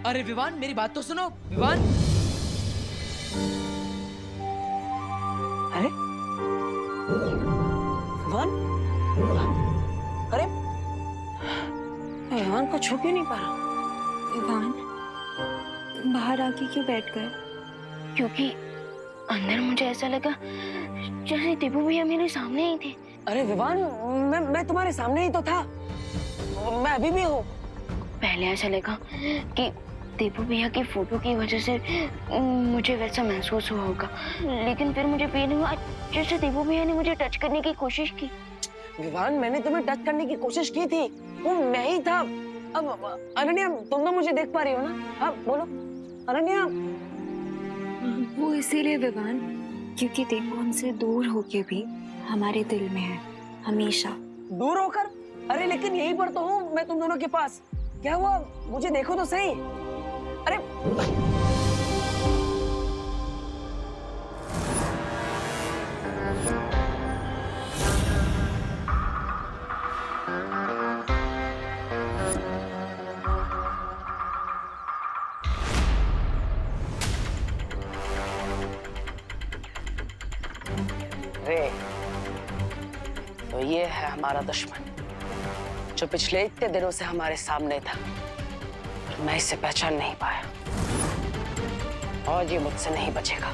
अरे विवान, मेरी बात तो सुनो विवान। अरे विवान, अरे विवान को छू क्यों नहीं पा रहा? विवान बाहर आके क्यों बैठ गए? क्योंकि अंदर मुझे ऐसा लगा जैसे दीपू भैया मेरे सामने ही थे। अरे विवान, मैं तुम्हारे सामने ही तो था, मैं अभी भी हूँ। पहले ऐसा लगा कि दीपू भैया की फोटो की वजह से मुझे वैसा महसूस हुआ होगा, लेकिन फिर मुझे फील हुआ जैसे दीपू भैया ने मुझे टच करने की कोशिश की। विवान, मैंने तुम्हें टच करने की कोशिश की थी, वो मैं ही था। अब अनन्या, तुम तो मुझे देख पा रही हो ना? अब बोलो अनन्या। वो इसीलिए विवान, क्योंकि दीपू हमसे दूर होके भी हमारे दिल में है हमेशा। दूर होकर? अरे लेकिन यहीं पर तो हूँ मैं तुम दोनों के पास। क्या हुआ, मुझे देखो तो सही। अरे तो ये है हमारा दुश्मन, जो पिछले इतने दिनों से हमारे सामने था, पर मैं इसे पहचान नहीं पाया, और ये मुझसे नहीं बचेगा।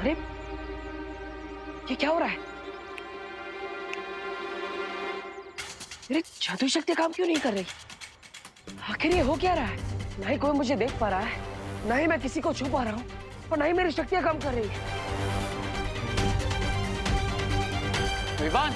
अरे ये क्या हो रहा है? मेरी जादुई शक्ति काम क्यों नहीं कर रही? आखिर ये हो क्या रहा है? ना ही कोई मुझे देख पा रहा है, ना ही मैं किसी को छू पा रहा हूँ, और ना ही मेरी शक्तियां काम कर रही है। विवान,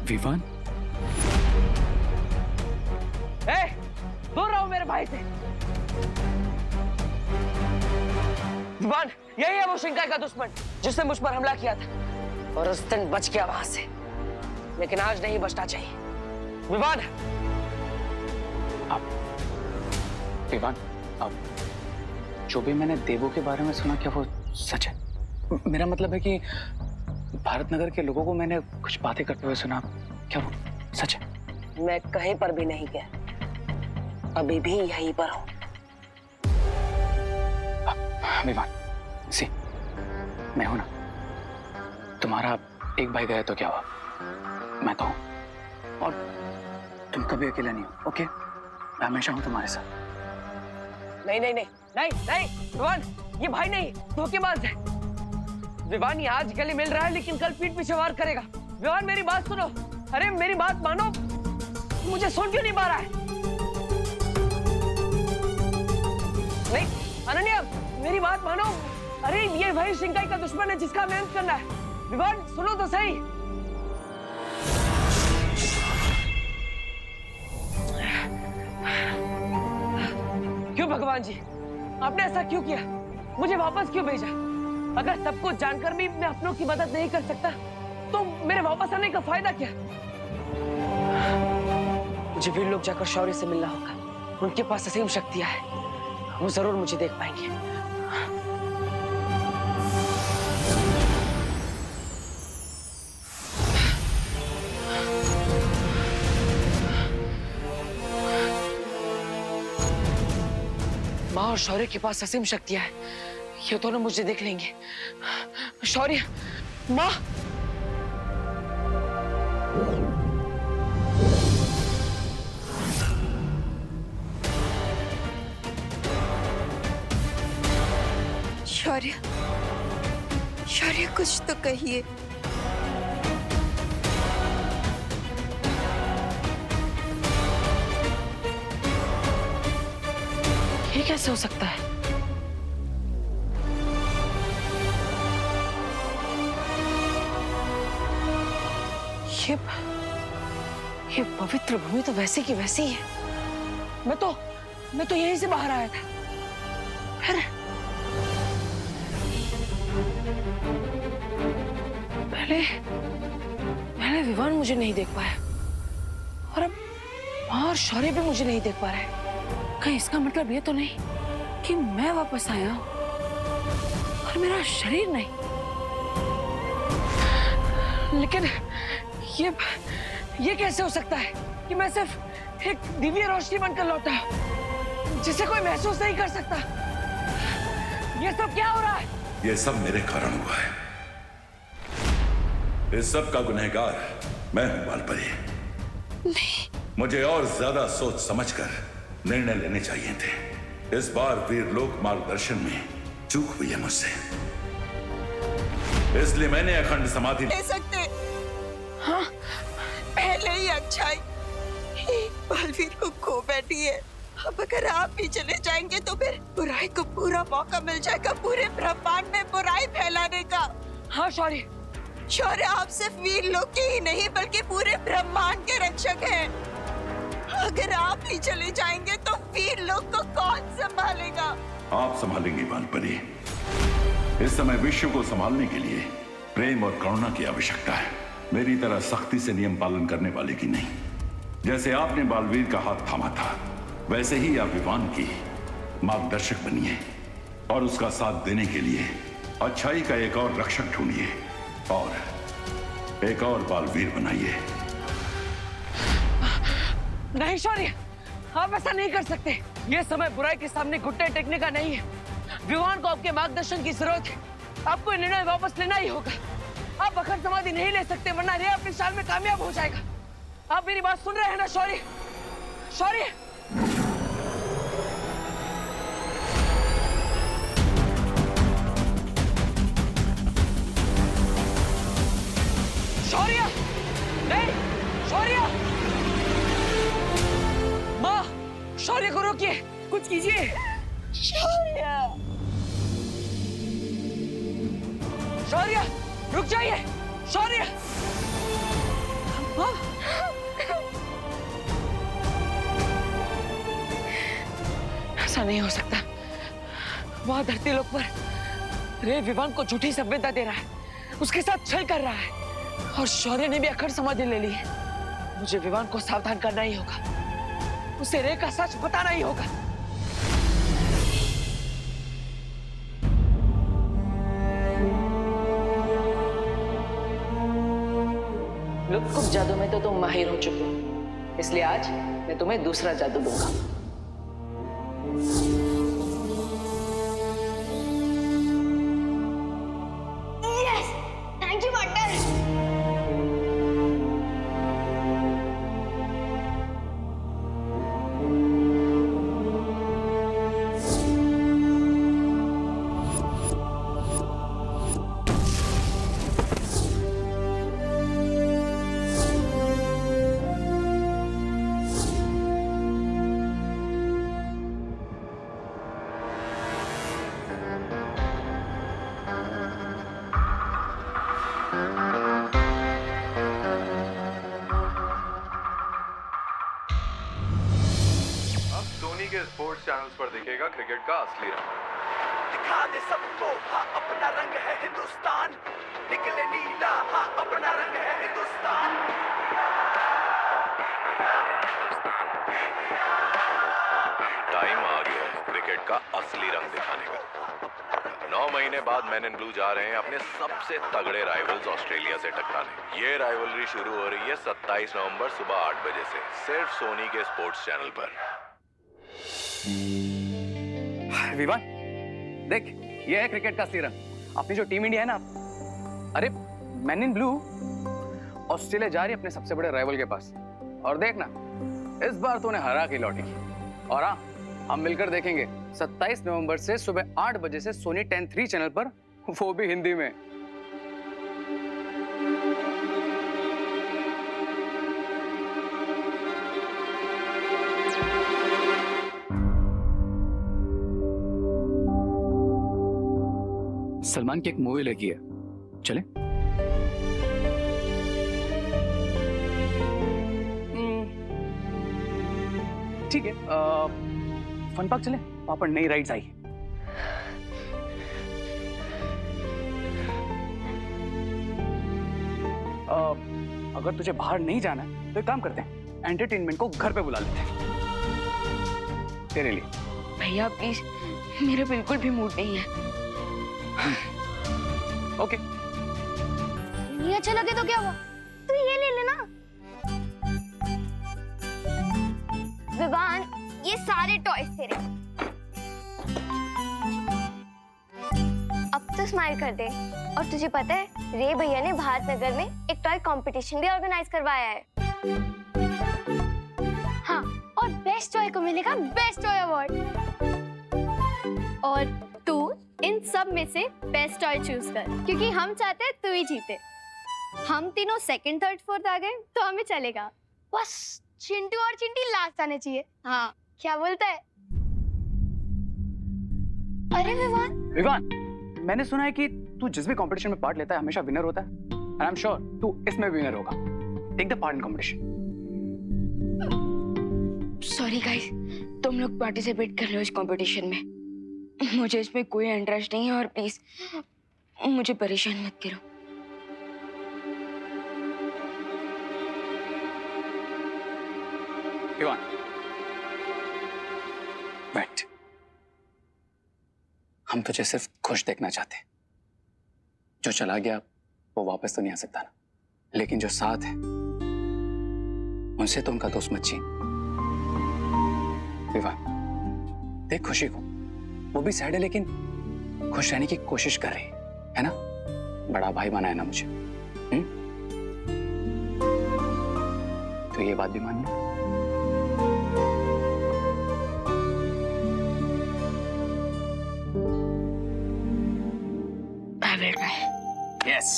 विवान, दूर रहो मेरे भाई से। विवान, यही है वो शिंकाई का दुश्मन जिसने मुझ पर हमला किया था, और उस दिन बच गया वहां से, लेकिन आज नहीं बचना चाहिए। विवान, विवान, अब जो भी मैंने देवों के बारे में सुना, क्या वो सच है? मेरा मतलब है कि भारत नगर के लोगों को मैंने कुछ बातें करते हुए सुना, क्या वो सच है? मैं कहीं पर भी नहीं गया, अभी भी यहीं पर हूँ। विवान, सी, मैं हूं ना। तुम्हारा एक भाई गया तो क्या हुआ, मैं तो हूं, और तुम कभी अकेला नहीं हो। ओके, मैं हमेशा हूं तुम्हारे साथ। नहीं नहीं नहीं नहीं नहीं विवान, ये भाई नहीं, धोखेबाज है। विवान, ये आज गले मिल रहा है, लेकिन कल पीठ पीछे वार करेगा। विवान, मेरी बात सुनो। अरे मेरी बात मानो, मुझे सुन क्यों नहीं पा रहा है? नहीं अनन्या, मेरी बात मानो। अरे ये भाई शिंकाई का दुश्मन है जिसका हमें अंत करना है। विवान, सुनो तो सही। क्यों भगवान जी, आपने ऐसा क्यों किया? मुझे वापस क्यों भेजा? अगर सब कुछ जानकर भी मैं अपनों की मदद नहीं कर सकता, तो मेरे वापस आने का फायदा क्या? मुझे वीर लोग जाकर शौर्य से मिलना होगा। उनके पास असीम शक्तियां हैं, वो जरूर मुझे देख पाएंगे। माँ और शौर्य के पास असीम शक्तियां हैं, ये दोनों मुझे देख लेंगे। शौर्य, माँ। शौर्य, शौर्य, कुछ तो कहिए। ये कैसे हो सकता है? ये पवित्र भूमि तो वैसी की वैसी ही है। मैं तो यहीं से बाहर आया था। फिर पहले पहले विवान मुझे नहीं देख पाया और अब और शौर्य भी मुझे नहीं देख पा रहा है। कहीं इसका मतलब ये तो नहीं कि मैं वापस आया हूं और मेरा शरीर नहीं। लेकिन ये कैसे हो सकता है कि मैं सिर्फ एक दिव्य रोशनी बनकर लौटा जिसे कोई महसूस नहीं कर सकता। ये सब क्या हो रहा है? ये सब मेरे कारण हुआ है। इस सब का गुनहगार मैं हूं बालपरी। नहीं। मुझे और ज्यादा सोच समझकर निर्णय लेने चाहिए थे। इस बार वीरलोक मार्गदर्शन में चूक हुई है मुझसे, इसलिए मैंने अखंड समाधि ले सकते। हाँ? पहले ही अच्छाई बलवीर को खो बैठी है। अब अगर आप भी चले जाएंगे तो फिर बुराई को पूरा मौका मिल जाएगा पूरे ब्रह्मांड में बुराई फैलाने का। हाँ शौर्य, शौर्य आप सिर्फ वीरलोक के ही नहीं बल्कि पूरे ब्रह्मांड के रक्षक हैं। अगर आप ही चले जाएंगे तो वीरलोक को कौन संभालेगा? आप संभालेंगे बालपरी। इस समय विश्व को संभालने के लिए प्रेम और करुणा की आवश्यकता है, मेरी तरह सख्ती से नियम पालन करने वाले की नहीं। जैसे आपने बालवीर का हाथ थामा था, वैसे ही आप विवान की मार्गदर्शक बनिए और उसका साथ देने के लिए अच्छाई का एक और रक्षक ढूंढिए और एक और बालवीर बनाइए। नहीं शौर्य, आप ऐसा नहीं कर सकते। ये समय बुराई के सामने घुटने टेकने का नहीं है। विवान को आपके मार्गदर्शन की जरूरत है। आपको निर्णय वापस लेना ही होगा। आप अखंड समाधि नहीं ले सकते वरना रे अपनी चाल में कामयाब हो जाएगा। आप मेरी बात सुन रहे हैं ना शौर्य? शौर्य, शौर्य, नहीं शौर्य, माँ, शौर्य को रोकिए, कुछ कीजिए। शौर्य, शौर्य, रुक जाइए। शौर्य, माँ, ऐसा नहीं हो सकता। वहां धरती लोक पर रे विवान को झूठी सभ्यता दे रहा है, उसके साथ छल कर रहा है और शौर्य ने भी अखंड समाधि ले ली है। मुझे विवान को सावधान करना ही होगा, उसे रे का सच बताना ही होगा। लुत्फ जादू में तो तुम माहिर हो चुके हो, इसलिए आज मैं तुम्हें दूसरा जादू दूंगा। Yes, thank you butter. के स्पोर्ट्स चैनल्स पर दिखेगा क्रिकेट का असली रंग। दिखा दे सबको हाँ अपना रंग है हिंदुस्तान, निकले नीला हाँ अपना रंग है हिंदुस्तान। टाइम आ गया है क्रिकेट का असली रंग दिखाने का। 9 महीने बाद मैन इन ब्लू जा रहे हैं अपने सबसे तगड़े राइवल्स ऑस्ट्रेलिया से टकराने। ये राइवलरी शुरू हो रही है 27 नवंबर सुबह 8 बजे से सिर्फ सोनी के स्पोर्ट्स चैनल पर। विवान, देख ये है क्रिकेट का असली रंग। अपनी जो टीम इंडिया है ना, अरे मैन इन ब्लू ऑस्ट्रेलिया जा रही है अपने सबसे बड़े राइवल के पास। और देखना इस बार तो उन्हें हरा के लौटेगी। और हाँ, हम मिलकर देखेंगे 27 नवंबर से सुबह 8 बजे से सोनी 10-3 चैनल पर, वो भी हिंदी में। सलमान की एक मूवी लगी है, चले? ठीक है, फन पार्क चले, वहां पर नई राइड्स आई है। अगर तुझे बाहर नहीं जाना है तो एक काम करते हैं, एंटरटेनमेंट को घर पे बुला लेते हैं तेरे लिए। भैया प्लीज, मेरा बिल्कुल भी मूड नहीं है। ओके। नहीं अच्छा लगे तो क्या हुआ, तू ये ले लेना। विवान, ये सारे टॉयज तेरे। अब तो स्माइल कर दे। और तुझे पता है, रे भैया ने भारत नगर में एक टॉय कंपटीशन भी ऑर्गेनाइज करवाया है। हाँ, और बेस्ट टॉय को मिलेगा बेस्ट टॉय अवार्ड। और तू इन सब में से बेस्ट टॉय चूज कर, क्योंकि हम चाहते हैं तू ही जीते। हम तीनों सेकंड, थर्ड, फोर्थ आ गए तो हमें चलेगा। बस चिंटू और चिंटी लास्ट आने चाहिए। हाँ, क्या बोलता है? अरे विवान, मैंने सुना है कि तू जिस भी कंपटीशन में पार्ट लेता है हमेशा विनर होता है। एंड आई एम श्योर तू इसमें विनर होगा। Take the part in competition. Sorry guys, तुम लोग पार्टिसिपेट कर लो इस कंपटीशन में। मुझे इसमें कोई इंटरेस्ट नहीं है और प्लीज मुझे परेशान मत करो। विवान, बैठ। हम तुझे सिर्फ खुश देखना चाहते हैं। जो चला गया वो वापस तो नहीं आ सकता ना, लेकिन जो साथ है उनसे तो उनका दोस्त मत छीन। विवान, देख खुशी को, वो भी सैड है लेकिन खुश रहने की कोशिश कर रही है ना। बड़ा भाई माना है ना मुझे। तो ये बात भी मान लो। Yes.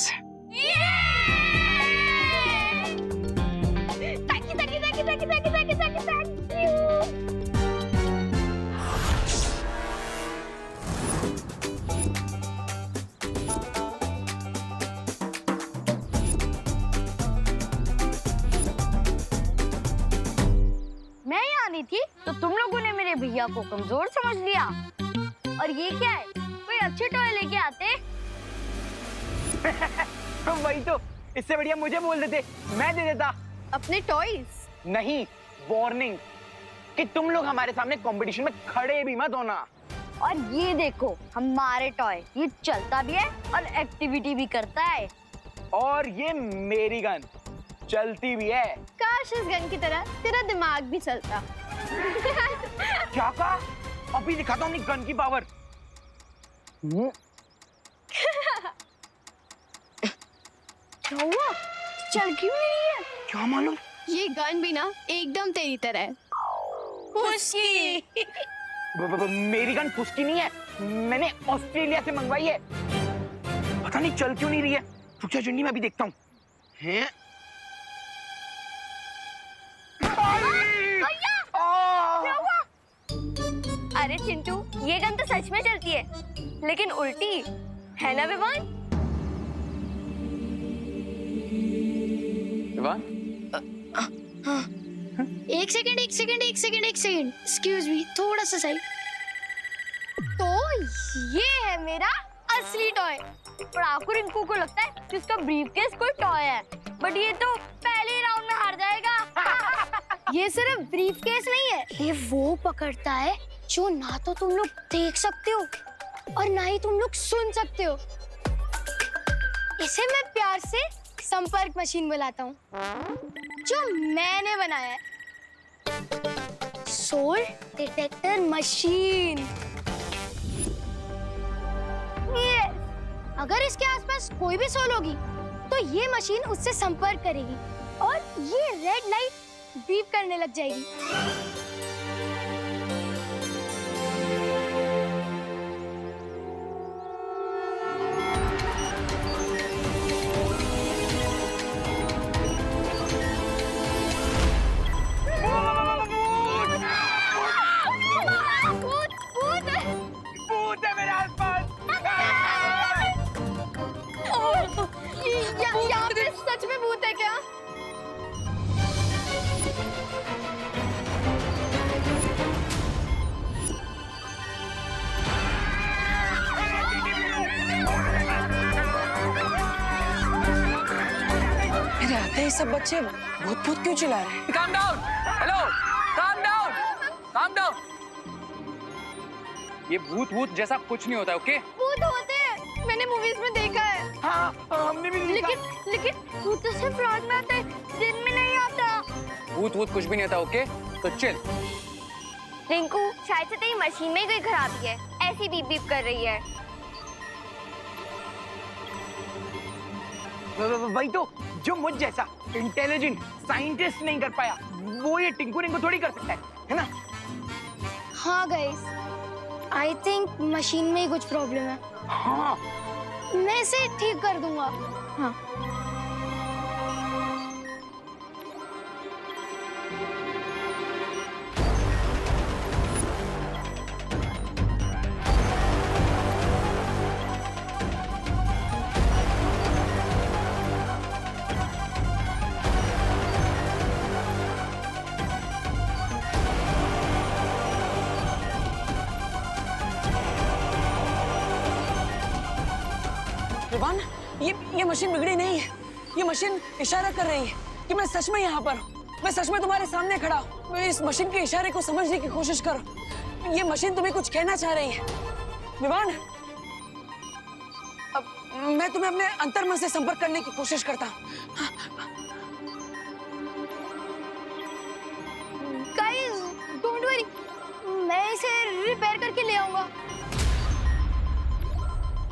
Thank you. मैं यहाँ नहीं थी तो तुम लोगों ने मेरे भैया को कमजोर समझ लिया। और ये क्या है, कोई अच्छे टॉय लेके आते। वही तो, इससे बढ़िया मुझे बोल देते, मैं दे देता अपने टॉयज। नहीं, वार्निंग कि तुम लोग हमारे सामने कंपटीशन में खड़े भी मत होना। और ये देखो हमारे टॉय, ये चलता भी है और एक्टिविटी भी करता है। और ये मेरी गन चलती भी है। काश इस गन की तरह तेरा दिमाग भी चलता। क्या कहा? अभी दिखाता हूँ अपनी गन की पावर। क्या हुआ? चल क्यों नहीं है? क्या मालूम? ये गन भी ना एकदम तेरी तरह है। खुशी। मेरी गन फुसकी नहीं है, मैंने ऑस्ट्रेलिया से मंगवाई है। पता नहीं चल क्यों नहीं रही है। रुक जा चिंटी, मैं भी देखता हूँ। हैं? अरे चिंटू, ये गन तो सच में चलती है, लेकिन उल्टी है ना विवान? विवान? एक सेकंड, एक्सक्यूज मी, थोड़ा सा सही। तो ये है मेरा असली टॉय। पर आपको रिंकू को लगता है कि उसका ब्रीफकेस कोई टॉय है, बट ये तो पहले ही राउंड में हार जाएगा। ये सिर्फ ब्रीफकेस नहीं है, ये वो पकड़ता है जो ना तो तुम लोग देख सकते हो और ना ही तुम लोग सुन सकते हो। इसे मैं प्यार से संपर्क मशीन बुलाता हूँ, जो मैंने बनाया है। Soul detector machine. ये अगर इसके आसपास कोई भी सोल होगी तो ये मशीन उससे संपर्क करेगी और ये रेड लाइट बीप करने लग जाएगी। यहाँ पे सच में भूत है क्या? सब बच्चे भूत भूत क्यों चिल्ला रहे हैं? Calm down, hello, calm down, calm down. ये भूत भूत जैसा कुछ नहीं होता, ओके? भूत होते हैं, मैंने मूवीज में देखा है। हाँ, हमने भी देखा। लेकिन भूत तो सिर्फ रात में आता है, दिन में नहीं आता। भूत भूत कुछ भी नहीं होता, ओके? तो चिल। रिंकू, शायद से तेरी मशीन में कोई खराबी है, ऐसी बीप बीप कर रही है। वही तो, जो मुझ जैसा इंटेलिजेंट साइंटिस्ट नहीं कर पाया, वो ये टिंकू रिंकू थोड़ी कर सकता है ना? हाँ गाइस, आई थिंक मशीन में ही कुछ प्रॉब्लम है। हाँ, मैं इसे ठीक कर दूंगा। हाँ। विवान, ये मशीन बिगड़ी नहीं है। ये मशीन इशारा कर रही है कि मैं सच में यहाँ पर हूँ। मैं सच में तुम्हारे सामने खड़ा हूँ। इस मशीन के इशारे को समझने की कोशिश करो। ये मशीन तुम्हें कुछ कहना चाह रही है। विवान, अब मैं तुम्हें अपने अंतर्मन से संपर्क करने की कोशिश करता हूँ। गाइस, डोंट वरी, मैं इसे रिपेयर करके ले आऊंगा।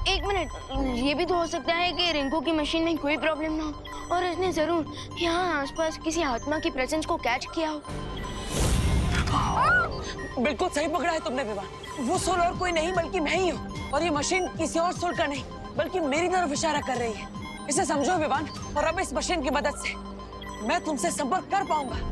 एक मिनट, ये भी तो हो सकता है कि रिंकू की मशीन में कोई प्रॉब्लम ना हो और उसने जरूर यहाँ आसपास किसी आत्मा की प्रेजेंस को कैच किया हो। बिल्कुल सही पकड़ा है तुमने विवान। वो सोल और कोई नहीं बल्कि मैं ही हूँ, और ये मशीन किसी और सोल का नहीं बल्कि मेरी तरफ इशारा कर रही है। इसे समझो विवान, और अब इस मशीन की मदद से मैं तुमसे संपर्क कर पाऊंगा।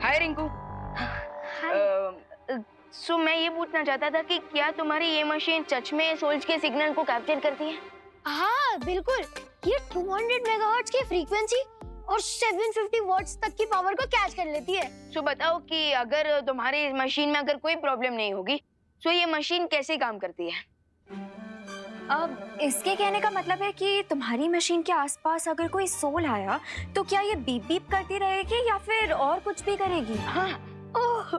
हाय रिंकू। सो मैं ये पूछना चाहता था कि क्या तुम्हारी ये मशीन सच में सोल्स के सिग्नल को कैप्चर करती है? हाँ बिल्कुल, ये 200 मेगाहर्ट्ज की फ्रीक्वेंसी और 750 वॉट्स तक की पावर को कैच कर लेती है। सो बताओ कि अगर तुम्हारी इस मशीन में अगर कोई प्रॉब्लम नहीं होगी तो ये मशीन कैसे काम करती है? अब इसके कहने का मतलब है कि तुम्हारी मशीन के आसपास अगर कोई सोल आया तो क्या ये बीप बीप करती रहेगी या फिर और कुछ भी करेगी? हाँ। ओह,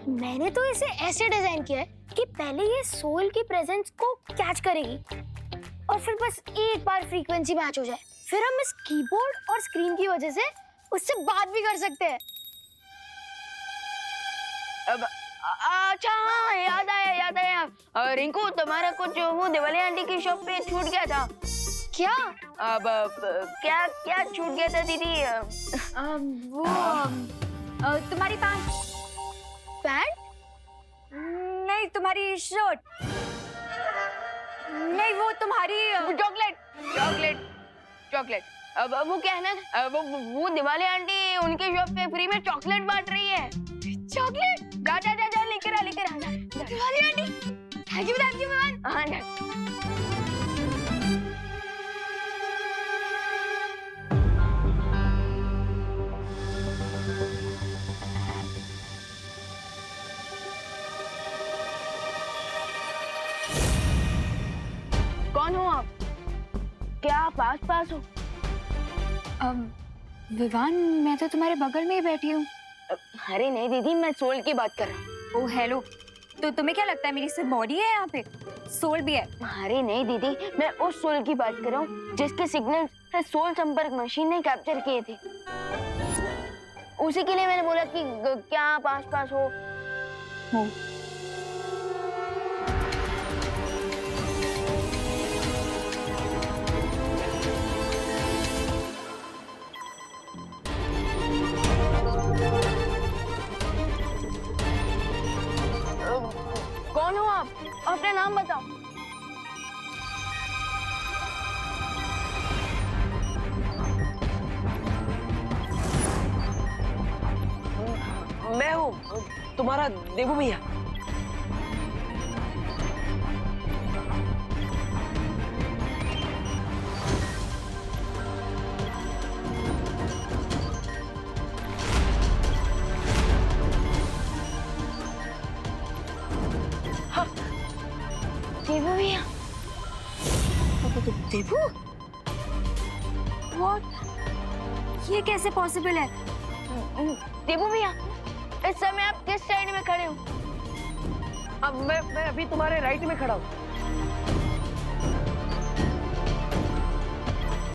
मैंने तो इसे ऐसे डिजाइन किया है कि पहले ये सोल की प्रेजेंस को कैच करेगी और फिर बस एक बार फ्रीक्वेंसी मैच हो जाए, फिर हम इस कीबोर्ड और स्क्रीन की वजह से उससे बात भी कर सकते हैं। अब अच्छा, हाँ याद आया। रिंकू, तुम्हारा कुछ वो दिवाली आंटी की शॉप पे छूट गया था। क्या? अब क्या छूट गया था दीदी? तुम्हारी पैंट? नहीं, तुम्हारी शर्ट। नहीं, वो तुम्हारी चॉकलेट। अब वो क्या है ना, वो दिवाली आंटी उनके शॉप पे फ्री में चॉकलेट बांट रही है। चॉकलेट? जा लेकर आ। Diwali aunty, thank you Vivaan. हाँ। कौन हो आप? क्या आप पास हो? विवान, मैं तो तुम्हारे बगल में ही बैठी हूँ। अरे नहीं दीदी, मैं सोल की बात कर रहा हूँ। ओह हेलो, तो तुम्हें क्या लगता है मेरी सिर्फ बॉडी है यहाँ पे? सोल भी है? अरे नहीं दीदी, मैं उस सोल की बात कर रहा हूँ जिसके सिग्नल सोल संपर्क मशीन ने कैप्चर किए थे। उसी के लिए मैंने बोला कि क्या आप आसपास हो? कौन हो आप? अपना नाम बताओ। मैं हूँ तुम्हारा देवू भैया। देवू भैया, देवू? What? ये कैसे पॉसिबल है? देवू भैया, इस समय आप किस साइड में खड़े हो? अब मैं अभी तुम्हारे राइट में खड़ा हूँ।